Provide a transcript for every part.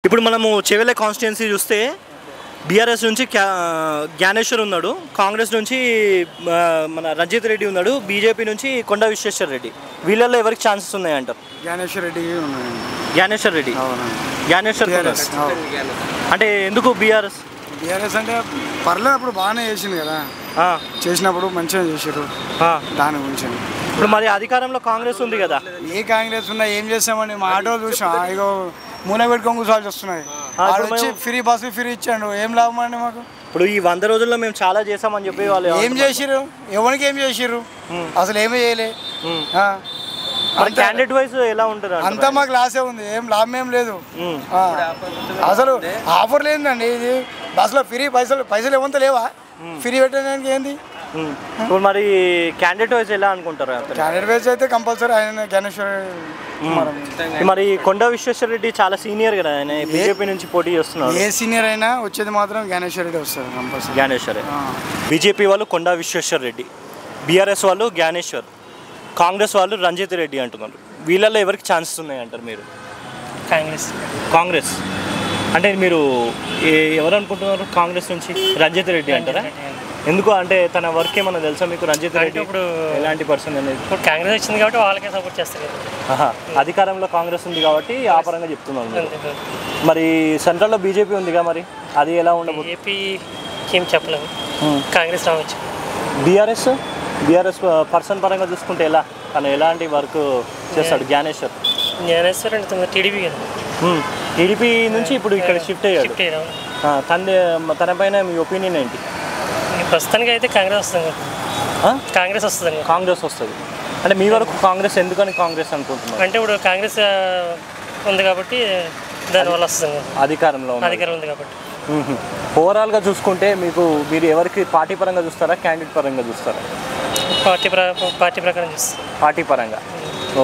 ఇప్పుడు మనము చెవెళ్ళ కాన్స్టిట్యున్సీ చూస్తే బీఆర్ఎస్ నుంచి జ్ఞానేశ్వర్ ఉన్నాడు, కాంగ్రెస్ నుంచి మన రంజిత్ రెడ్డి ఉన్నాడు, బీజేపీ నుంచి కొండ విశ్వేశ్వర రెడ్డి. వీళ్ళల్లో ఎవరికి ఛాన్సెస్ ఉన్నాయంటారు? జ్ఞానేశ్వర్ రెడ్డి. జ్ఞానేశ్వర్ రెడ్డి. జ్ఞానేశ్వర్ అంటే ఎందుకు బీఆర్ఎస్? బీఆర్ఎస్ అంటే పర్లేదు, అప్పుడు బాగానే చేసింది కదా, చేసినప్పుడు మంచిగా చేసారు దాని గురించి. ఇప్పుడు మరి అధికారంలో కాంగ్రెస్ ఉంది కదా, ఏ కాంగ్రెస్ ఉన్నా ఏం చేస్తామండి? మా ఆటోలు చూసాం ఇగో మూల పెట్టుకొని కూర్చోవాల్సి వస్తున్నాయి. వచ్చి ఫ్రీ బస్సు ఫ్రీ ఇచ్చాడు, ఏం లాభం అండి మాకు? ఇప్పుడు ఈ 100 రోజుల్లో మేము చాలా చేసామని చెప్పి వాళ్ళు ఏం చేసిర్రు? ఎవరికి ఏం చేసిర్రు? అసలు ఏమీ చేయలే. క్యాండిడేట్ వైజ్ ఎలా ఉంటుంది? అంతా మాకు లాసే ఉంది, ఏం లాభం ఏం లేదు. అసలు ఆఫర్ లేదండి. ఇది బస్సులో ఫ్రీ పైసలు ఇవ్వంత లేవా? ఫ్రీ పెట్టడానికి ఏంది? ఇప్పుడు మరి క్యాండిడేట్ వైజ్ ఎలా అనుకుంటారు? క్యాండిడేట్ వైజ్ అయితే కంపల్సరీ ఆయన జ్ఞానేశ్వర్. మరి కొండ విశ్వేశ్వర రెడ్డి చాలా సీనియర్ కదా, ఆయన బీజేపీ నుంచి పోటీ చేస్తున్నారు. ఏ సీనియర్ అయినా వచ్చేది మాత్రం జ్ఞానేశ్వర్ రెడ్డి వస్తారు కంపల్సరీ. జ్ఞానేశ్వర్. బీజేపీ వాళ్ళు కొండ విశ్వేశ్వర రెడ్డి, బీఆర్ఎస్ వాళ్ళు జ్ఞానేశ్వర్, కాంగ్రెస్ వాళ్ళు రంజిత్ రెడ్డి అంటున్నారు. వీళ్ళల్లో ఎవరికి ఛాన్సెస్ ఉన్నాయి అంటారు మీరు? కాంగ్రెస్ అంటే మీరు ఎవరు అనుకుంటున్నారు? కాంగ్రెస్ నుంచి రంజిత్ రెడ్డి అంటారా? ఎందుకు అంటే తన వర్క్ ఏమన్నా తెలుసా మీకు? రంజిత్ రెడ్డి ఇప్పుడు ఎలాంటి పర్సన్ అనేది? ఇప్పుడు కాంగ్రెస్ వచ్చింది కాబట్టి వాళ్ళకే సపోర్ట్ చేస్తారు. అధికారంలో కాంగ్రెస్ ఉంది కాబట్టి ఆ పరంగా చెప్తున్నాను. మరి సెంట్రల్లో బీజేపీ ఉందిగా, మరి అది ఎలా ఉండబోతుంది? బీజేపీ ఏం చెప్పలేము, కాంగ్రెస్ రావచ్చు. బీఆర్ఎస్ పర్సన్ పరంగా చూసుకుంటే ఎలా, తను ఎలాంటి వర్క్ చేస్తాడు? జ్ఞానేశ్వర్ అంటే టీడీపీ కదా, టీడీపీ నుంచి ఇప్పుడు ఇక్కడ షిఫ్ట్ అయ్యాడు. తన పైన మీ ఒపీనియన్ ఏంటి? ప్రస్తుతానికి అయితే కాంగ్రెస్ వస్తుంది. అంటే మీ వరకు కాంగ్రెస్ ఎందుకని కాంగ్రెస్ అనుకుంటున్నారు? అంటే ఇప్పుడు కాంగ్రెస్ ఉంది కాబట్టి దానివల్ల వస్తుంది, అధికారంలో ఉంది కాబట్టి. ఓవరాల్గా చూసుకుంటే మీరు ఎవరికి పార్టీ పరంగా చూస్తారా, క్యాండిడేట్ పరంగా చూస్తారా? పార్టీ ప్రకారం చూస్తారు. పార్టీ పరంగా.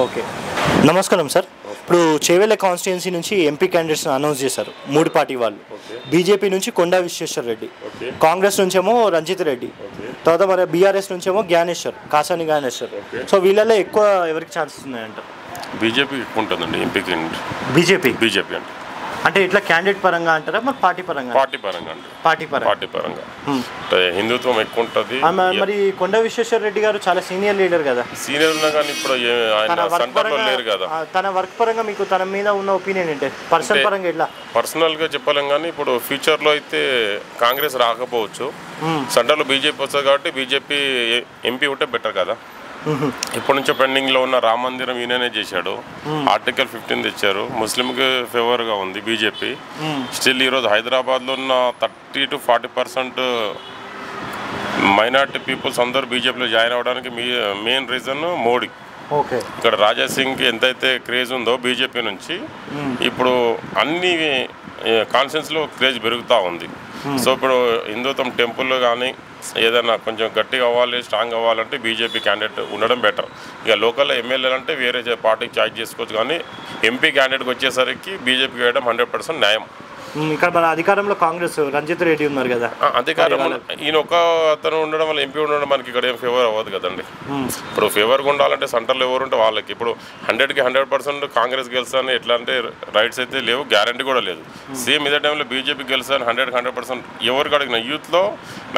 ఓకే, నమస్కారం సార్. ఇప్పుడు చేవెళ్ళ కాన్స్టిట్యున్సీ నుంచి ఎంపీ క్యాండిడేట్స్ అనౌన్స్ చేశారు 3 పార్టీ వాళ్ళు. బీజేపీ నుంచి కొండ విశ్వేశ్వర రెడ్డి, కాంగ్రెస్ నుంచేమో రంజిత్ రెడ్డి, తర్వాత మరి బీఆర్ఎస్ నుంచేమో కాసాని జ్ఞానేశ్వర్. సో వీళ్ళలో ఎక్కువ ఎవరికి ఛాన్సెస్ ఉన్నాయంటారు? బీజేపీ ఎక్కువ ఉంటుందండి ఎంపీ. బీజేపీ అంటే ఇట్లా క్యాండిడేట్ పరంగా అంటారా, మరి పార్టీ పరంగా? పార్టీ పరంగా హిందుత్వం ఎక్కువ ఉంటుంది. మరి కొండ విశ్వేశ్వర రెడ్డి గారు చాలా సీనియర్ లీడర్ కదా. సీనియర్ ఉన్నా కానీ ఇప్పుడు ఆయన సెంటర్లో లేరు కదా. తన వర్క్ పరంగా మీకు తన మీద ఉన్న ఒపీనియన్ ఏంటి? పర్సనల్ పరంగా ఎట్లా? పర్సనల్గా చెప్పలేం కానీ ఇప్పుడు ఫ్యూచర్లో అయితే కాంగ్రెస్ రాకపోవచ్చు, సెంటర్లో బీజేపీ వస్తుంది కాబట్టి బీజేపీ ఎంపీ ఉంటే బెటర్ కదా. ఇప్పటి నుంచో పెండింగ్లో ఉన్న రామ మందిరం ఈయననే చేశాడు, ఆర్టికల్ 15 తెచ్చారు, ముస్లింకి ఫేవర్గా ఉంది బీజేపీ. స్టిల్ ఈరోజు హైదరాబాద్లో ఉన్న 30 to 40% మైనార్టీ పీపుల్స్ అందరూ బీజేపీలో జాయిన్ అవ్వడానికి మెయిన్ రీజన్ మోడీ. ఇక్కడ రాజాసింగ్కి ఎంతైతే క్రేజ్ ఉందో బీజేపీ నుంచి, ఇప్పుడు అన్ని కాన్ఫరెన్స్లో క్రేజ్ పెరుగుతూ ఉంది. సో ఇప్పుడు హిందుత్వం టెంపుల్లో కానీ ఏదైనా కొంచెం గట్టిగా అవ్వాలి, స్ట్రాంగ్ అవ్వాలంటే బీజేపీ క్యాండిడేట్ ఉండడం బెటర్. ఇక లోకల్లో ఎమ్మెల్యేలు అంటే వేరే పార్టీకి చాయిస్ చేసుకోవచ్చు, కానీ ఎంపీ క్యాండిడేట్కి వచ్చేసరికి బీజేపీకి వేయడం 100% న్యాయం. ఇక్కడ మన అధికారంలో కాంగ్రెస్ రంజిత్ రెడ్డి ఉన్నారు కదా, అధికారం ఈయన ఒక అతను ఉండడం వల్ల ఎంపీ ఉండడం మనకి ఇక్కడ ఏం ఫేవర్ అవ్వదు కదండి. ఇప్పుడు ఫేవర్గా ఉండాలంటే సెంటర్లో ఎవరు ఉంటే వాళ్ళకి. ఇప్పుడు 100కి 100% కాంగ్రెస్ గెలుస్తాను ఎట్లా అంటే రైట్స్ అయితే లేవు, గ్యారంటీ కూడా లేదు. సేమ్ ఇదే టైంలో బీజేపీ గెలుస్తాను 100కి 100% ఎవరికి అడిగినా, యూత్లో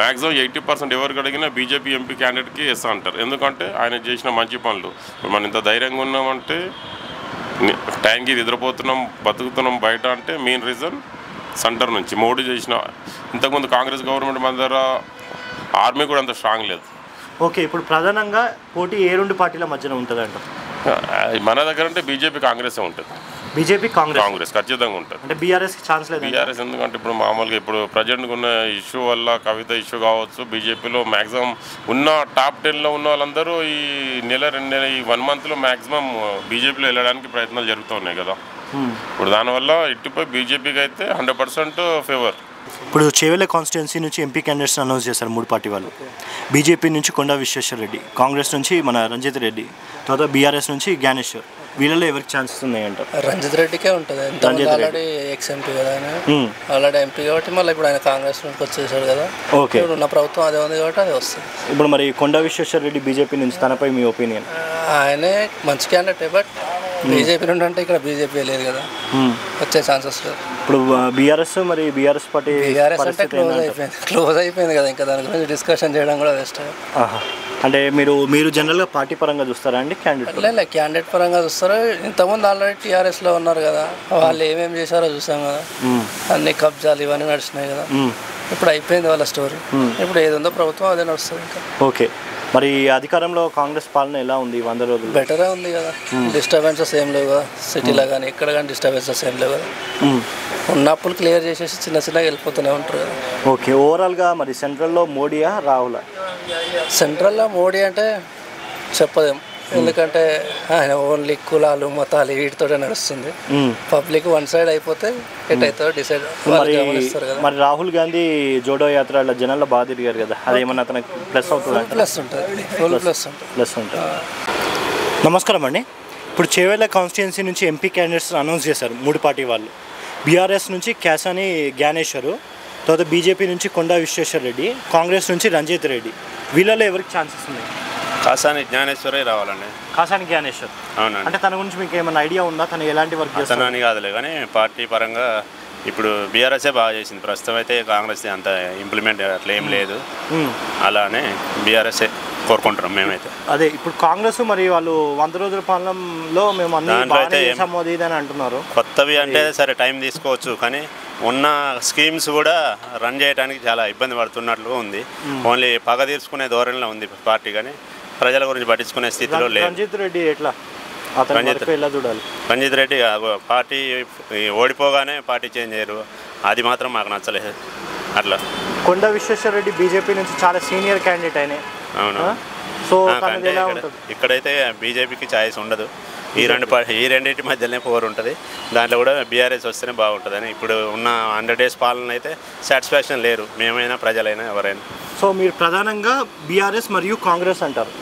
మ్యాక్సిమం 80% ఎవరికి అడిగినా బీజేపీ ఎంపీ క్యాండిడేట్కి వేస్తా అంటారు. ఎందుకంటే ఆయన చేసిన మంచి పనులు. ఇప్పుడు మనం ఇంత ధైర్యంగా ఉన్నామంటే, టైంకి నిద్రపోతున్నాం, బతుకుతున్నాం బయట అంటే మెయిన్ రీజన్ సెంటర్ నుంచి మోడీ చేసిన. ఇంతకుముందు కాంగ్రెస్ గవర్నమెంట్ మన దగ్గర ఆర్మీ కూడా అంత స్ట్రాంగ్ లేదు. ఓకే, ఇప్పుడు ప్రధానంగా పోటీ ఏ 2 పార్టీల మధ్యన ఉంటుందంట? మన దగ్గర అంటే బీజేపీ కాంగ్రెస్ ఉంటుంది. బీజేపీ కాంగ్రెస్ ఖచ్చితంగా ఉంటుంది. అంటే బీఆర్ఎస్కి ఛాన్స్ లేదు? బీఆర్ఎస్ ఎందుకంటే ఇప్పుడు మామూలుగా ఇప్పుడు ప్రజెంట్గా ఉన్న ఇష్యూ వల్ల, కవిత ఇష్యూ కావచ్చు, బీజేపీలో మ్యాక్సిమం ఉన్న టాప్ 10లో ఉన్న వాళ్ళందరూ ఈ నెల 2 నెలలు ఈ 1 monthలో మ్యాక్సిమం బీజేపీలో వెళ్ళడానికి ప్రయత్నాలు జరుగుతూ ఉన్నాయి కదా. ఇప్పుడు దానివల్ల ఇటుపై బీజేపీకి అయితే 100% ఫేవర్. ఇప్పుడు చేవెళ్ళ కాన్స్టిట్యున్సీ నుంచి ఎంపీ క్యాండిడేట్స్ అనౌన్స్ చేశారు 3 పార్టీ వాళ్ళు. బీజేపీ నుంచి కొండ విశ్వేశ్వర రెడ్డి, కాంగ్రెస్ నుంచి మన రంజిత్ రెడ్డి, తర్వాత బీఆర్ఎస్ నుంచి జ్ఞానేశ్వర్. వీళ్ళలో ఎవరికి ఛాన్సెస్ ఉన్నాయంటారు? రంజిత్ రెడ్డికే ఉంటుంది. ఆల్రెడీ ఎక్స్ ఎంపీ కదా ఆయన, ఆల్రెడీ ఎంపీ కాబట్టి మళ్ళీ ఇప్పుడు ఆయన కాంగ్రెస్ నుంచి వచ్చేసాడు కదా. ఓకే, ఇప్పుడు ఉన్న ప్రభుత్వం అదే ఉంది కాబట్టి అదే వస్తుంది. ఇప్పుడు మరి కొండ విశ్వేశ్వర రెడ్డి బీజేపీ నుంచి, తనపై మీ ఒపీనియన్? ఆయనే మంచి క్యాండిడేట్, బట్ బీజేపీ నుండి అంటే ఇక్కడ బీజేపీ లేదు కదా, వచ్చే ఛాన్సెస్ లేదు. ఇప్పుడు బీఆర్ఎస్ మరి బీఆర్ఎస్ పార్టీ బీఆర్ఎస్ అంటే క్లోజ్ అయిపోయింది కదా, ఇంకా దాని గురించి డిస్కషన్ చేయడం కూడా వేస్ట్. అంటే మీరు జనరల్గా పార్టీ పరంగా చూస్తారా అండి క్యాండిడేట్? లేదు, క్యాండిడేట్ పరంగా చూస్తారు. ఇంతకుముందు ఆల్రెడీ టీఆర్ఎస్లో ఉన్నారు కదా, వాళ్ళు ఏమేమి చేశారో చూసాం కదా, అన్ని కబ్జాలు ఇవన్నీ నడిచినాయి కదా. ఇప్పుడు అయిపోయింది వాళ్ళ స్టోరీ. ఇప్పుడు ఏది ఉందో ప్రభుత్వం అదే నడుస్తుంది ఇంకా. ఓకే, మరి అధికారంలో కాంగ్రెస్ పాలన ఎలా ఉంది 100 రోజులు? బెటరే ఉంది కదా, డిస్టర్బెన్సెస్ ఏం లేవు కదా, సిటీలో కానీ ఎక్కడ కానీ డిస్టర్బెన్సెస్ ఏం లేవు కదా. ఉన్న అప్పులు క్లియర్ చేసేసి చిన్నగా వెళ్ళిపోతూనే ఉంటారు కదా. ఓకే, ఓవరాల్గా మరి సెంట్రల్లో మోడీయా రాహులా? సెంట్రల్లో మోడీ అంటే చెప్పదేం, ఎందుకంటే ఆయన ఓన్లీ కులాలు మతాలు వీటితోనే నడుస్తుంది. పబ్లిక్ వన్ సైడ్ అయిపోతే ఎట్టయితే డిసైడ్ గమనిస్తారు కదా. మరి రాహుల్ గాంధీ జోడో యాత్ర అలా జనాల్లో బాగా తిరిగారు కదా, అదేమన్నా అతనికి ప్లస్ అవుతుంది? ప్లస్ ఉంటుంది, ఫుల్ ప్లస్ ఉంటుంది. నమస్కారం అండి. ఇప్పుడు చేవెళ్ళ కాన్స్టిట్యున్సీ నుంచి ఎంపీ క్యాండిడేట్స్ అనౌన్స్ చేశారు 3 పార్టీ వాళ్ళు. బీఆర్ఎస్ నుంచి క్యాసాని జ్ఞానేశ్వరు, తర్వాత బీజేపీ నుంచి కొండా విశ్వేశ్వర రెడ్డి, కాంగ్రెస్ నుంచి రంజిత్ రెడ్డి. వీళ్ళలో ఎవరికి ఛాన్సెస్ ఉన్నాయి? కాసాని జ్ఞానేశ్వరే రావాలండి. కాసాని జ్ఞానేశ్వర్. అవునండి. అంటే తన గురించి మీకు ఏమైనా ఐడియా ఉందా? తను ఎలాంటి వర్క్ చేస్తాను అని కాదులే, కానీ పార్టీ పరంగా ఇప్పుడు బీఆర్ఎస్ఏ బాగా చేసింది. ప్రస్తుతం అయితే కాంగ్రెస్ అంత ఇంప్లిమెంట్ అట్లా ఏం లేదు, అలానే బీఆర్ఎస్ఏ కోరుకుంటున్నాం మేమైతే. అదే ఇప్పుడు కాంగ్రెస్ మరి వాళ్ళు 100 రోజుల పాలనలో మేము మోదీ అని అంటున్నారు. కొత్తవి అంటే సరే టైం తీసుకోవచ్చు, కానీ ఉన్న స్కీమ్స్ కూడా రన్ చేయడానికి చాలా ఇబ్బంది పడుతున్నట్లు ఉంది. ఓన్లీ పగ తీర్చుకునే ధోరణిలో ఉంది పార్టీ, కానీ ప్రజల గురించి పట్టించుకునే స్థితిలో లేదు. రంజిత్ రెడ్డి ఎట్లా? రంజిత్ రెడ్డి పార్టీ ఓడిపోగానే పార్టీ చేంజ్ అయ్యారు, అది మాత్రం మాకు నచ్చలేదు. అట్లా కొండా విశ్వేశ్వర రెడ్డి బీజేపీ నుంచి చాలా సీనియర్ క్యాండిడేట్ అయినా. అవును. సో ఇక్కడైతే బీజేపీకి ఛాయిస్ ఉండదు. ఈ రెండింటి మధ్యలోనే పోరు ఉంటుంది. దాంట్లో కూడా బీఆర్ఎస్ వస్తేనే బాగుంటుందని ఇప్పుడు ఉన్న 100 days పాలన అయితే సాటిస్ఫాక్షన్ లేరు, మేమైనా ప్రజలైనా ఎవరైనా. సో మీరు ప్రధానంగా బీఆర్ఎస్ మరియు కాంగ్రెస్ అంటారు.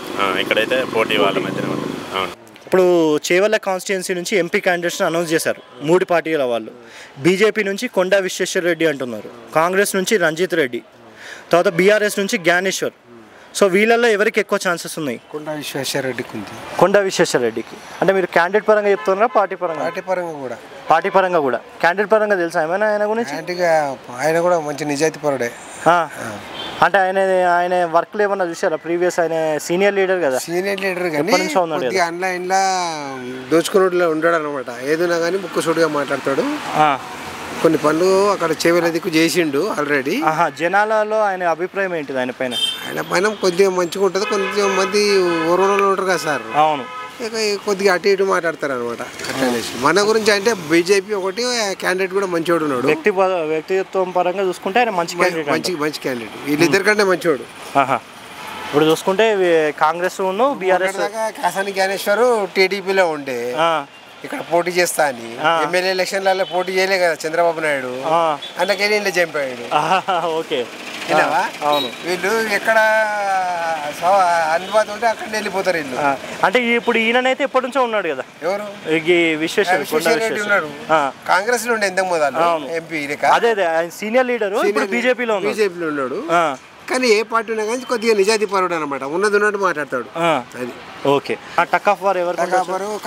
ఇక్కడైతే పోటీ వాళ్ళ మధ్యనే ఉంటుంది. అవును. ఇప్పుడు చేవెళ్ళ కాన్స్టిట్యున్సీ నుంచి ఎంపీ క్యాండిడేట్స్ని అనౌన్స్ చేశారు 3 పార్టీల వాళ్ళు. బీజేపీ నుంచి కొండా విశ్వేశ్వర రెడ్డి అంటున్నారు, కాంగ్రెస్ నుంచి రంజిత్ రెడ్డి, తర్వాత బీఆర్ఎస్ నుంచి జ్ఞానేశ్వర్. సో వీళ్ళల్లో ఎవరికి ఎక్కువ ఛాన్సెస్ ఉన్నాయి? కొండా విశ్వేశ్వర రెడ్డికి ఉంది. కొండా విశ్వేశ్వర రెడ్డికి అంటే మీరు క్యాండిడేట్ పరంగా చెప్తున్నారా పార్టీ పరంగా? పార్టీ పరంగా కూడా. క్యాండిడేట్ పరంగా తెలుసా ఏమైనా ఆయన గురించి? ఆయన కూడా మంచి నిజాయితీ పరుడే. అంటే ఆయన వర్క్లు ఏమన్నా చూసారా? ప్రీవియస్ ఆయన సీనియర్ లీడర్ కదా. సీనియర్ లీడర్ కానీ ఆన్లైన్లో దోచుకున్నట్లు ఉండడు అనమాట. ఏదైనా కానీ ముక్కుసూడిగా మాట్లాడతాడు. కొన్ని పనులు అక్కడ చేవెళ్ళ దిక్కు చేసిండు ఆల్రెడీ. జనాలలో ఆయన అభిప్రాయం ఏంటిది ఆయన పైన? కొద్దిగా మంచిగా ఉంటుంది, కొంచెం మంది ఊరులో ఉంటారు కదా సార్. అవును. కొద్దిగా అటు ఇటు మాట్లాడతారు అనమాట. మన గురించి అంటే బీజేపీ ఒకటి, క్యాండిడేట్ కూడా మంచివాడు ఉన్నాడు. వ్యక్తిత్వం పరంగా చూసుకుంటే ఆయన మంచి క్యాండిడేట్ వీళ్ళిద్దరికంటే మంచివాడు. ఇప్పుడు చూసుకుంటే కాంగ్రెస్ బీఆర్ఎస్ కాసాని జ్ఞానేశ్వర్ టీడీపీలో ఉండే ఇక్కడ పోటీ చేస్తా అని ఎమ్మెల్యే ఎలక్షన్లలో పోటీ చేయలే కదా చంద్రబాబు నాయుడు, అందుకెళ్ళి ఇంట్లో చంపాడు. ఓకే, అవును. వీళ్ళు ఎక్కడ అందుబాటు ఉంటే అక్కడ వెళ్ళిపోతారు వీళ్ళు. అంటే ఇప్పుడు ఈయనైతే ఎప్పటి నుంచో ఉన్నాడు కదా. ఎవరు? విశ్వేశ్వర రెడ్డి ఉన్నాడు. కాంగ్రెస్ లో ఉండే ఎంతకు మొదలు ఎంపీ. అదే ఆయన సీనియర్ లీడర్, బీజేపీలో ఉన్నాడు. కానీ ఏ పార్టీ ఉన్నా కానీ కొద్దిగా నిజాయితీ పరుడు అనమాట, ఉన్నది ఉన్నట్టు మాట్లాడతాడు. అది ఓకే. టక్ ఆఫ్ వార్ ఎవరు?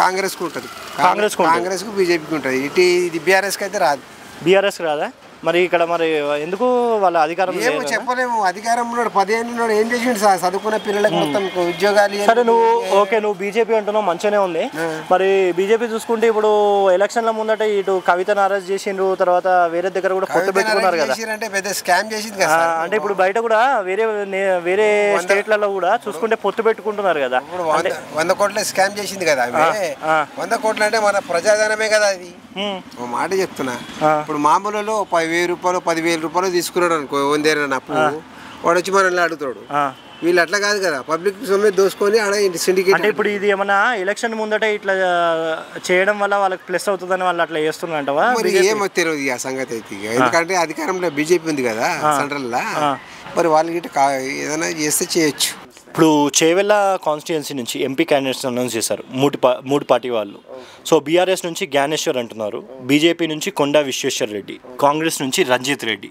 కాంగ్రెస్ కు ఉంటుంది. కాంగ్రెస్ కు బీజేపీకి ఉంటుంది. ఇది బీఆర్ఎస్ కి అయితే రాదు. బీఆర్ఎస్ రాదా? మరి ఇక్కడ మరి ఎందుకు వాళ్ళ అధికారం ఏమో చెప్పలేము. అధికారంలో 10 ఏళ్ళు ఉన్నాడు, ఏం చేసిండు సార్? చదువుకున్న పిల్లలకు మొత్తం ఉద్యోగాలు. సరే నువ్వు బీజేపీ అంటున్నావు, మంచిగానే ఉంది. మరి బీజేపీ చూసుకుంటే ఇప్పుడు ఎలక్షన్ల ముందట ఇటు కవితను అరెస్ట్ చేసిండ్రు, తర్వాత వేరే దగ్గర కూడా పొత్తు పెట్టుకున్నారు కదా. అంటే పెద్ద స్కామ్ చేసింది కదా. అంటే ఇప్పుడు బయట కూడా వేరే స్టేట్లలో కూడా చూసుకుంటే పొత్తు పెట్టుకుంటున్నారు కదా. 100 కోట్ల స్కామ్ చేసింది కదా. 100 కోట్లు అంటే మన ప్రజాధనమే కదా అది. మాట చెప్తున్నా, ఇప్పుడు మామూలు 10,000 రూపాయలు 10,000 రూపాయలు తీసుకున్నాడు అనుకో, వందేరని అప్పు, వాడు వచ్చి మనల్ని అడుగుతాడు. వీళ్ళు అట్లా కాదు కదా, పబ్లిక్ సొమ్మే దోసుకొని ఆడ సిండికేట్. అంటే ఇప్పుడు ఇది ఏమన్నా ఎలక్షన్ ముందట ఇట్లా చేయడం వల్ల వాళ్ళకి ప్లస్ అవుతుందని వాళ్ళు అట్లా చేస్తున్నారంటవా? మరి ఏమో తెలియదు ఆ సంగతి అయితే. ఎందుకంటే అధికారంలో బీజేపీ ఉంది కదా సెంట్రల్ లా, మరి వాళ్ళకి ఏదైనా చేస్తే చేయొచ్చు. ఇప్పుడు చేవెళ్ళ కాన్స్టిట్యున్సీ నుంచి ఎంపీ క్యాండిడేట్స్ అనౌన్స్ చేశారు 3 పార్టీ వాళ్ళు. సో బీఆర్ఎస్ నుంచి జ్ఞానేశ్వర్ అంటున్నారు, బీజేపీ నుంచి కొండా విశ్వేశ్వర రెడ్డి, కాంగ్రెస్ నుంచి రంజిత్ రెడ్డి.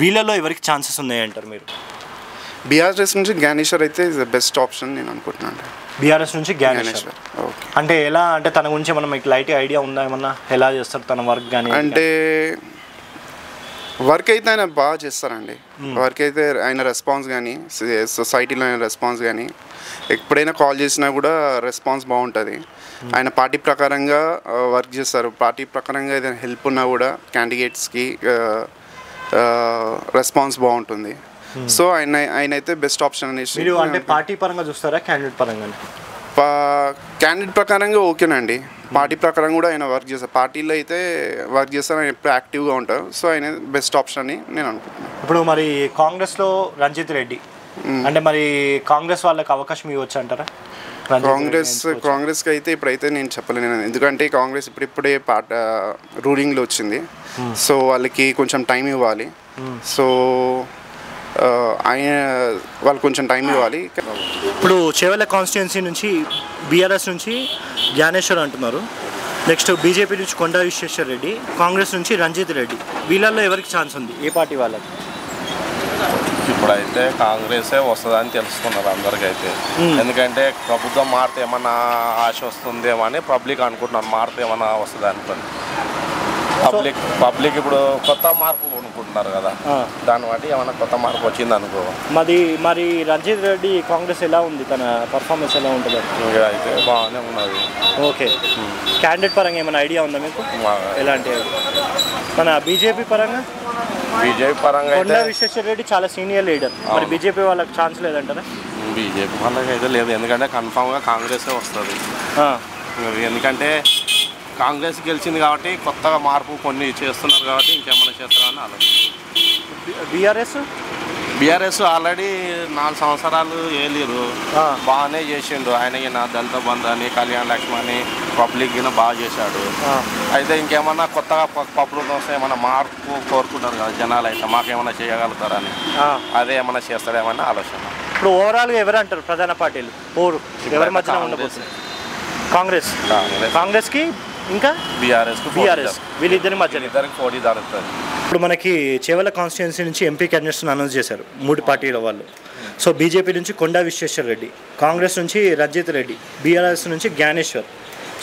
వీళ్ళలో ఎవరికి ఛాన్సెస్ ఉన్నాయంటారు మీరు? బీఆర్ఎస్ నుంచి జ్ఞానేశ్వర్ అయితే ఇస్ ద బెస్ట్ ఆప్షన్ నేను అనుకుంటున్నాను. బీఆర్ఎస్ నుంచి జ్ఞానేశ్వర్. ఓకే. అంటే ఎలా, అంటే తన గురించి మనం మీకు లైట్ ఐడియా ఉందా ఏమన్నా, ఎలా చేస్తారు తన వర్క్ కానీ? అంటే వర్క్ అయితే ఆయన బాగా చేస్తారండి. వర్క్ అయితే ఆయన రెస్పాన్స్ కానీ, సొసైటీలో ఆయన రెస్పాన్స్ కానీ, ఎప్పుడైనా కాల్ చేసినా కూడా రెస్పాన్స్ బాగుంటుంది. ఆయన పార్టీ ప్రకారంగా వర్క్ చేస్తారు. పార్టీ ప్రకారంగా ఏదైనా హెల్ప్ ఉన్నా కూడా క్యాండిడేట్స్కి రెస్పాన్స్ బాగుంటుంది. సో ఆయన అయితే బెస్ట్ ఆప్షన్ అనేసి. మీరు అంటే పార్టీ పరంగా చూస్తారా క్యాండిడేట్ పరంగా? క్యాండిడేట్ ప్రకారంగా ఓకేనండి. పార్టీ ప్రకారం కూడా ఆయన వర్క్ చేస్తారు. పార్టీలో అయితే వర్క్ చేస్తారు, ఆయన ఎప్పుడు యాక్టివ్గా ఉంటారు. సో ఆయన బెస్ట్ ఆప్షన్ అని నేను అనుకుంటున్నాను. ఇప్పుడు మరి కాంగ్రెస్లో రంజిత్ రెడ్డి అంటే మరి కాంగ్రెస్ వాళ్ళకి అవకాశం ఇవ్వచ్చు అంటారా? కాంగ్రెస్కి అయితే ఇప్పుడైతే నేను చెప్పలేను, ఎందుకంటే కాంగ్రెస్ ఇప్పుడిప్పుడే రూలింగ్లో వచ్చింది. సో వాళ్ళకి కొంచెం టైం ఇవ్వాలి. సో వాళ్ళు కొంచెం టైం ఇవ్వాలి. ఇప్పుడు చేవెళ్ళ కాన్స్టిట్యున్సీ నుంచి బీఆర్ఎస్ నుంచి జ్ఞానేశ్వర్ అంటున్నారు, నెక్స్ట్ బీజేపీ నుంచి కొండా విశ్వేశ్వర రెడ్డి, కాంగ్రెస్ నుంచి రంజిత్ రెడ్డి. వీళ్ళల్లో ఎవరికి ఛాన్స్ ఉంది, ఏ పార్టీ వాళ్ళకి? ఇప్పుడైతే కాంగ్రెసే వస్తుందని తెలుసుకున్నారు అందరికైతే. ఎందుకంటే ప్రభుత్వం మారితే ఏమన్నా ఆశ వస్తుందేమో అని పబ్లిక్ అనుకుంటున్నారు, మారితే ఏమన్నా వస్తుంది అనుకోండి. పబ్లిక్ ఇప్పుడు కొత్త మార్పు అనుకుంటున్నారు కదా, దాన్ని బట్టి ఏమన్నా కొత్త మార్పు వచ్చింది అనుకో. మరి రంజిత్ రెడ్డి కాంగ్రెస్ ఎలా ఉంది, తన పర్ఫార్మెన్స్ ఎలా ఉంటుంది? ఇంకా అయితే బాగానే ఉన్నది. ఓకే. క్యాండిడేట్ పరంగా ఏమైనా ఐడియా ఉందా మీకు? ఎలాంటి మన బీజేపీ పరంగా? బీజేపీ పరంగా కొండా విశ్వేశ్వర రెడ్డి చాలా సీనియర్ లీడర్, మరి బీజేపీ వాళ్ళకి ఛాన్స్ లేదంటారా? బీజేపీ వాళ్ళకి అయితే లేదు, ఎందుకంటే కన్ఫామ్గా కాంగ్రెసే వస్తుంది. ఎందుకంటే కాంగ్రెస్ గెలిచింది కాబట్టి కొత్తగా మార్పు కొన్ని చేస్తున్నారు కాబట్టి ఇంకేమైనా చేస్తారని ఆలోచన. బీఆర్ఎస్ ఆల్రెడీ 4 సంవత్సరాలు ఏలేరు, బాగానే చేసిండు. ఆయనకి నా దళిత బంధు అని, కళ్యాణ లక్ష్మి అని పబ్లిక్ బాగా చేశాడు. అయితే ఇంకేమన్నా కొత్తగా పప్పులు వస్తే ఏమన్నా మార్పు కోరుకుంటారు కదా జనాలు, అయితే మాకేమన్నా చేయగలుగుతారని, అదే ఏమన్నా చేస్తాడేమన్నా ఆలోచన. ఇప్పుడు ఓవరాల్గా ఎవరు అంటారు ప్రధాన పార్టీలు ఎవరి మధ్యన ఉండబోతుంది? కాంగ్రెస్కి ఇంకా బీఆర్ఎస్ వీళ్ళిద్దరి మధ్య పోటీ జరుగుతుంది. ఇప్పుడు మనకి చేవెళ్ళ కాన్స్టిట్యున్సీ నుంచి ఎంపీ క్యాండిడేట్స్ని అనౌన్స్ చేశారు 3 పార్టీల వాళ్ళు. సో బీజేపీ నుంచి కొండా విశ్వేశ్వర రెడ్డి, కాంగ్రెస్ నుంచి రంజిత్ రెడ్డి, బీఆర్ఎస్ నుంచి జ్ఞానేశ్వర్.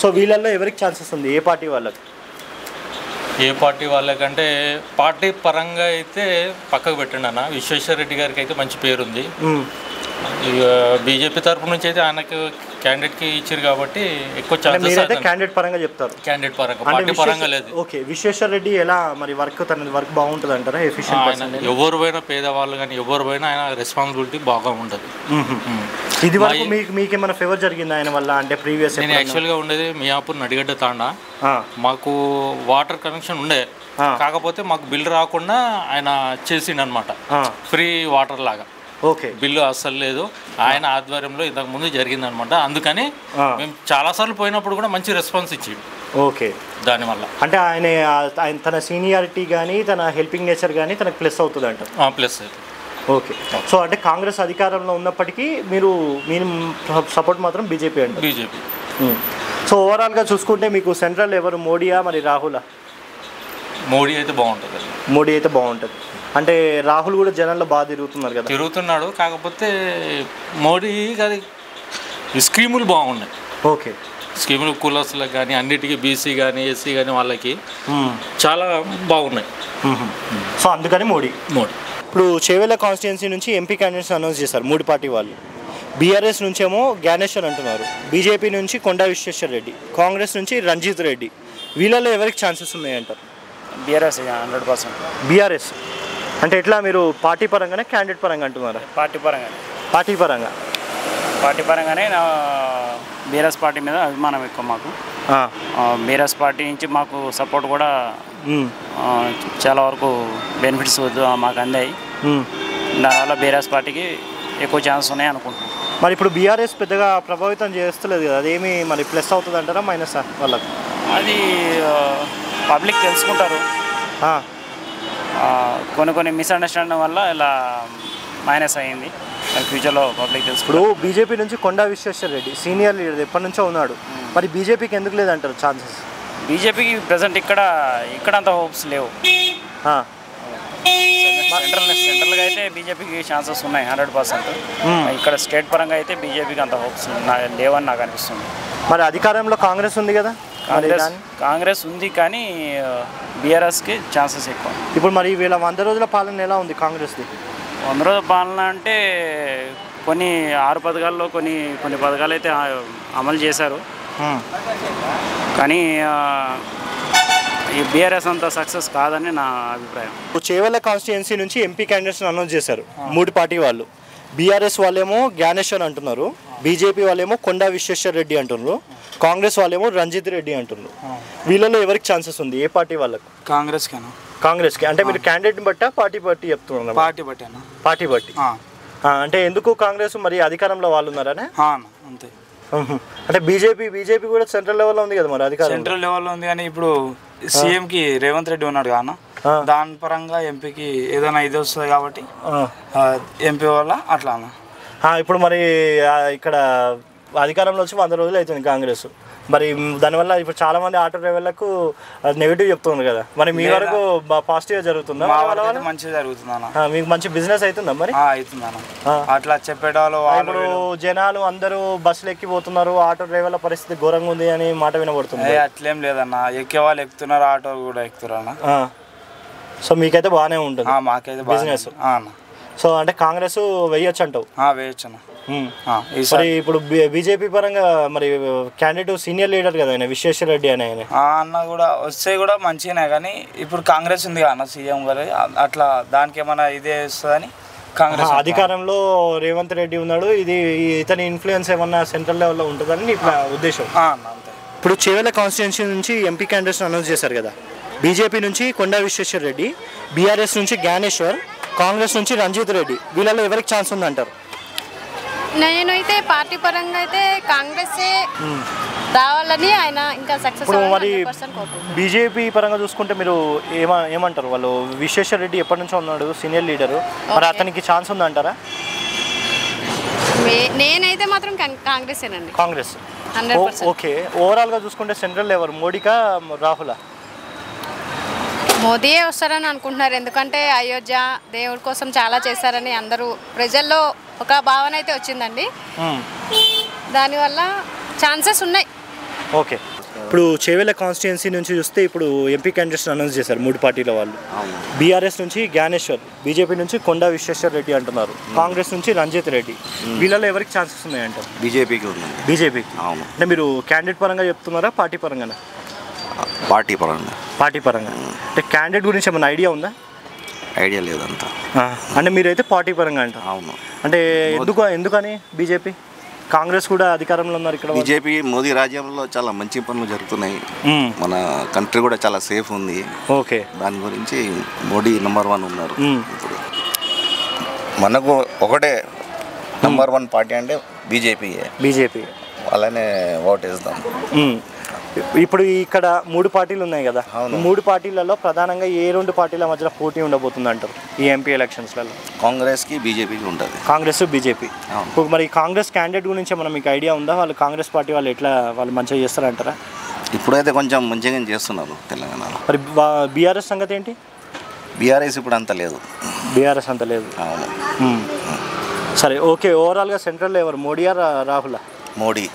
సో వీళ్ళల్లో ఎవరికి ఛాన్సెస్ ఉంది, ఏ పార్టీ వాళ్ళకి? ఏ పార్టీ వాళ్ళకంటే పార్టీ పరంగా అయితే పక్కకు పెట్టండి అన్న, విశ్వేశ్వర రెడ్డి గారికి అయితే మంచి పేరుంది. బీజేపీ తరపు నుంచి అయితే ఆయనకు క్యాండిడేట్కి ఇచ్చారు కాబట్టి ఎక్కువ ఛాన్సెస్. క్యాండిడేట్ పరంగా చెప్తారు, క్యాండిడేట్ పరంగా, పార్టీ పరంగా లేదు. ఓకే. విశ్వేశ్వర రెడ్డి ఎలా మరి తన వర్క్ బాగుంటుంది అంటారా? ఎఫిషియెంట్, ఎవరు పోయినా పేదవాళ్ళు కానీ ఎవరు పోయినా ఆయన రెస్పాన్సిబిలిటీ బాగా ఉంటుంది. ఇది వరకు మీకేమైనా ఫేవర్ జరిగింది ఆయన వల్ల? అంటే ప్రీవియస్ నేను యాక్చువల్గా ఉండేది మియాపూర్ నడిగడ్డ తాండా, మాకు వాటర్ కనెక్షన్ ఉండే, కాకపోతే మాకు బిల్ రాకుండా ఆయన చేసిండు అనమాట, ఫ్రీ వాటర్ లాగా. ఓకే. బిల్లు అస్సలు లేదు, ఆయన ఆధ్వర్యంలో ఇంతకుముందు జరిగిందనమాట. అందుకని మేము చాలాసార్లు పోయినప్పుడు కూడా మంచి రెస్పాన్స్ ఇచ్చిండు. ఓకే. దానివల్ల అంటే ఆయన తన సీనియారిటీ కానీ తన హెల్పింగ్ నేచర్ కానీ తనకు ప్లస్ అవుతుంది అంట. ప్లస్ అవుతుంది. ఓకే. సో అంటే కాంగ్రెస్ అధికారంలో ఉన్నప్పటికీ మీరు సపోర్ట్ మాత్రం బీజేపీ అంటే? బీజేపీ. సో ఓవరాల్గా చూసుకుంటే మీకు సెంట్రల్ ఎవరు, మోడీయా మరి రాహులా? మోడీ అయితే బాగుంటుంది. మోడీ అయితే బాగుంటుంది. అంటే రాహుల్ కూడా జనాల్లో బాగా తిరుగుతున్నారు కదా? తిరుగుతున్నాడు, కాకపోతే మోడీ గారి స్కీములు బాగున్నాయి. ఓకే. స్కీములు కులస్తులకు కానీ అన్నిటికీ, బీసీ కానీ ఎస్సీ కానీ వాళ్ళకి చాలా బాగున్నాయి. సో అందుకని మోడీ. ఇప్పుడు చేవెళ్ళ కాన్స్టిట్యున్సీ నుంచి ఎంపీ క్యాండిడేట్స్ అనౌన్స్ చేశారు 3 పార్టీ వాళ్ళు. బీఆర్ఎస్ నుంచేమో జ్ఞానేశ్వర్ అంటున్నారు, బీజేపీ నుంచి కొండా విశ్వేశ్వర రెడ్డి, కాంగ్రెస్ నుంచి రంజిత్ రెడ్డి. వీళ్ళలో ఎవరికి ఛాన్సెస్ ఉన్నాయంటారు? బీఆర్ఎస్ 100%. బీఆర్ఎస్ అంటే ఎట్లా, మీరు పార్టీ పరంగానే క్యాండిడేట్ పరంగా అంటున్నారా? పార్టీ పరంగానే బీఆర్ఎస్ పార్టీ మీద అభిమానం ఎక్కువ మాకు. బీఆర్ఎస్ పార్టీ నుంచి మాకు సపోర్ట్ కూడా చాలా వరకు బెనిఫిట్స్ మాకు అందాయి. దానివల్ల బీఆర్ఎస్ పార్టీకి ఎక్కువ ఛాన్స్ ఉన్నాయి అనుకుంటున్నాం. మరి ఇప్పుడు బీఆర్ఎస్ పెద్దగా ప్రభావితం చేస్తలేదు కదా, అదేమి మరి ప్లస్ అవుతుంది అంటారా మైనస్ వాళ్ళకి? అది పబ్లిక్ తెలుసుకుంటారు, కొన్ని మిస్అండర్స్టాండింగ్ వల్ల ఇలా మైనస్ అయ్యింది. ఫ్యూచర్లో పబ్లిక్ తెలుసు. ఇప్పుడు బీజేపీ నుంచి కొండా విశ్వేశ్వర రెడ్డి సీనియర్ లీడర్, ఎప్పటి నుంచో ఉన్నాడు, మరి బీజేపీకి ఎందుకు లేదంటారు ఛాన్సెస్? బీజేపీకి ప్రజెంట్ ఇక్కడ అంత హోప్స్ లేవు. సెంట్రల్గా అయితే బీజేపీకి ఛాన్సెస్ ఉన్నాయి 100%. ఇక్కడ స్టేట్ పరంగా అయితే బీజేపీకి అంత హోప్స్ లేవని నాకు అనిపిస్తుంది. మరి అధికారంలో కాంగ్రెస్ ఉంది కదా, కాంగ్రెస్ ఉంది కానీ బీఆర్ఎస్కి ఛాన్సెస్ ఎక్కువ. ఇప్పుడు మరి వీళ్ళ 100 రోజుల పాలన ఎలా ఉంది కాంగ్రెస్ది? 100 రోజుల పాలన అంటే కొన్ని 6 పథకాల్లో కొన్ని పథకాలు అయితే అమలు చేశారు, కానీ ఈ బీఆర్ఎస్ అంత సక్సెస్ కాదని నా అభిప్రాయం. చేవెళ్ళ కాన్స్టిట్యుయెన్సీ నుంచి ఎంపీ క్యాండిడేట్స్ని అనౌన్స్ చేశారు 3 పార్టీ వాళ్ళు. బీఆర్ఎస్ వాళ్ళేమో జ్ఞానేశ్వర్ అంటున్నారు, బీజేపీ వాళ్ళేమో కొండా విశ్వేశ్వర రెడ్డి అంటున్నారు, కాంగ్రెస్ వాళ్ళేమో రంజిత్ రెడ్డి అంటున్నారు. వీళ్ళలో ఎవరికి ఛాన్సెస్ ఉంది, ఏ పార్టీ వాళ్ళకు? కాంగ్రెస్కి. అంటే మీరు క్యాండిడేట్ని బట్టా పార్టీ చెప్తున్నారు? పార్టీ బట్టి. అంటే ఎందుకు కాంగ్రెస్ మరి అధికారంలో వాళ్ళు ఉన్నారనే? అంతే. అంటే బీజేపీ కూడా సెంట్రల్ లెవెల్లో ఉంది కదా మరి అధికారం? సెంట్రల్ లెవెల్లో ఉంది కానీ ఇప్పుడు సీఎంకి రేవంత్ రెడ్డి ఉన్నాడు కాన, దాని పరంగా ఎంపీకి ఏదైనా ఇది వస్తుంది కాబట్టి ఎంపీ వల్ల అట్లా అన్న. ఇప్పుడు మరి ఇక్కడ అధికారంలో వచ్చి 100 రోజులు అవుతుంది కాంగ్రెస్. మరి దానివల్ల ఇప్పుడు చాలా మంది ఆటో డ్రైవర్లకు నెగిటివ్ చెప్తున్నారు కదా, మరి మీ వరకు పాజిటివ్గా జరుగుతుందా? మంచిగా జరుగుతుందా? మీకు మంచి బిజినెస్ అవుతుందా మరి? అవుతుందా అట్లా చెప్పేటాలు. ఇప్పుడు జనాలు అందరూ బస్సులు ఎక్కిపోతున్నారు, ఆటో డ్రైవర్ల పరిస్థితి ఘోరంగా ఉంది అని మాట వినబడుతుంది. అట్లేం లేదన్న, ఎక్కే వాళ్ళు ఎక్కుతున్నారు, ఆటో కూడా ఎక్కుతున్నారు. సో మీకైతే బాగానే ఉంటుంది మాకైతే బిజినెస్. సో అంటే కాంగ్రెస్ వేయొచ్చు అంటావు? వేయొచ్చు అన్న. మరి ఇప్పుడు బీజేపీ పరంగా మరి క్యాండిడేట్ సీనియర్ లీడర్ కదా ఆయన, విశ్వేశ్వర రెడ్డి అని ఆయన అన్న కూడా వస్తే కూడా మంచిగానే, కానీ ఇప్పుడు కాంగ్రెస్ ఉంది అన్న సీఎం గారు, అట్లా దానికి ఏమైనా ఇదే వస్తుందని కాంగ్రెస్ అధికారంలో రేవంత్ రెడ్డి ఉన్నాడు, ఇది ఇతని ఇన్ఫ్లుయెన్స్ ఏమన్నా సెంట్రల్ లెవెల్లో ఉంటుందని ఇప్పుడు ఉద్దేశం. ఇప్పుడు చేవెళ్ళ కాన్స్టిట్యుయెన్సీ నుంచి ఎంపీ క్యాండిడేట్స్ అనౌన్స్ చేశారు కదా, బీజేపీ నుంచి కొండా విశ్వేశ్వర రెడ్డి, బీఆర్ఎస్ నుంచి జ్ఞానేశ్వర్, కాంగ్రెస్ నుంచి రంజిత్ రెడ్డి. వీళ్ళలో ఎవరికి ఛాన్స్ ఉందంటారు? నేనైతే పార్టీ పరంగా అయితే కాంగ్రెస్ రావాలని ఆయన ఇంకా సక్సెస్. ఇప్పుడు మరి బీజేపీ పరంగా చూసుకుంటే మీరు ఏమంటారు? వాళ్ళు విశ్వేశ్వర రెడ్డి ఎప్పటి నుంచో ఉన్నాడు సీనియర్ లీడరు, మరి అతనికి ఛాన్స్ ఉందంటారా? నేనైతే మాత్రం కాంగ్రెస్. ఓకే, ఓవరాల్గా చూసుకుంటే సెంట్రల్ ఎవరు, మోడీకా రాహులా? మోదీయే వస్తారని అనుకుంటున్నారు, ఎందుకంటే అయోధ్య దేవుడి కోసం చాలా చేశారని అందరూ ప్రజల్లో ఒక భావన అయితే వచ్చిందండి, దానివల్ల ఛాన్సెస్ ఉన్నాయి. ఓకే, ఇప్పుడు చేవెళ్ళ కాన్స్టిట్యుయెన్సీ నుంచి చూస్తే ఇప్పుడు ఎంపీ క్యాండిడేట్స్ అనౌన్స్ చేశారు 3 పార్టీల వాళ్ళు. బీఆర్ఎస్ నుంచి జ్ఞానేశ్వర్, బీజేపీ నుంచి కొండా విశ్వేశ్వర రెడ్డి అంటున్నారు, కాంగ్రెస్ నుంచి రంజిత్ రెడ్డి. వీళ్ళలో ఎవరికి ఛాన్సెస్ ఉన్నాయంటారు? బీజేపీకి. అవును. అంటే మీరు క్యాండిడేట్ పరంగా చెప్తున్నారా పార్టీ పరంగానా? పార్టీ పరంగా. అంటే క్యాండిడేట్ గురించి ఏమైనా ఐడియా ఉందా? ఐడియా లేదంతా. అంటే మీరైతే పార్టీ పరంగా అంటారు? అవును. అంటే ఎందుకని బీజేపీ? కాంగ్రెస్ కూడా అధికారంలో ఉన్నారు ఇక్కడ. బీజేపీ మోదీ రాజ్యంలో చాలా మంచి పనులు జరుగుతున్నాయి, మన కంట్రీ కూడా చాలా సేఫ్ ఉంది. ఓకే, దాని గురించి మోడీ నెంబర్ 1 ఉన్నారు. ఇప్పుడు మనకు ఒకటే నెంబర్ 1 పార్టీ అంటే బీజేపీ. అలానే ఓట్ వేస్తాం. ఇప్పుడు ఇక్కడ 3 పార్టీలు ఉన్నాయి కదా, 3 పార్టీలలో ప్రధానంగా ఏ 2 పార్టీల మధ్యలో పోటీ ఉండబోతుంది అంటారు ఈ ఎంపీ ఎలక్షన్స్లలో? కాంగ్రెస్కి బీజేపీకి ఉంటుంది. కాంగ్రెస్ బీజేపీ. ఇప్పుడు మరి కాంగ్రెస్ క్యాండిడేట్ గురించి ఏమన్నా మీకు ఐడియా ఉందా? వాళ్ళు కాంగ్రెస్ పార్టీ వాళ్ళు మంచిగా చేస్తారంటారా? ఇప్పుడైతే కొంచెం మంచిగా చేస్తున్నారు తెలంగాణలో. మరి బీఆర్ఎస్ సంగతి ఏంటి? బీఆర్ఎస్ ఇప్పుడు అంత లేదు. అవును. సరే, ఓకే, ఓవరాల్గా సెంట్రల్లో ఎవరు, మోడీయా రాహులా? మోడీ.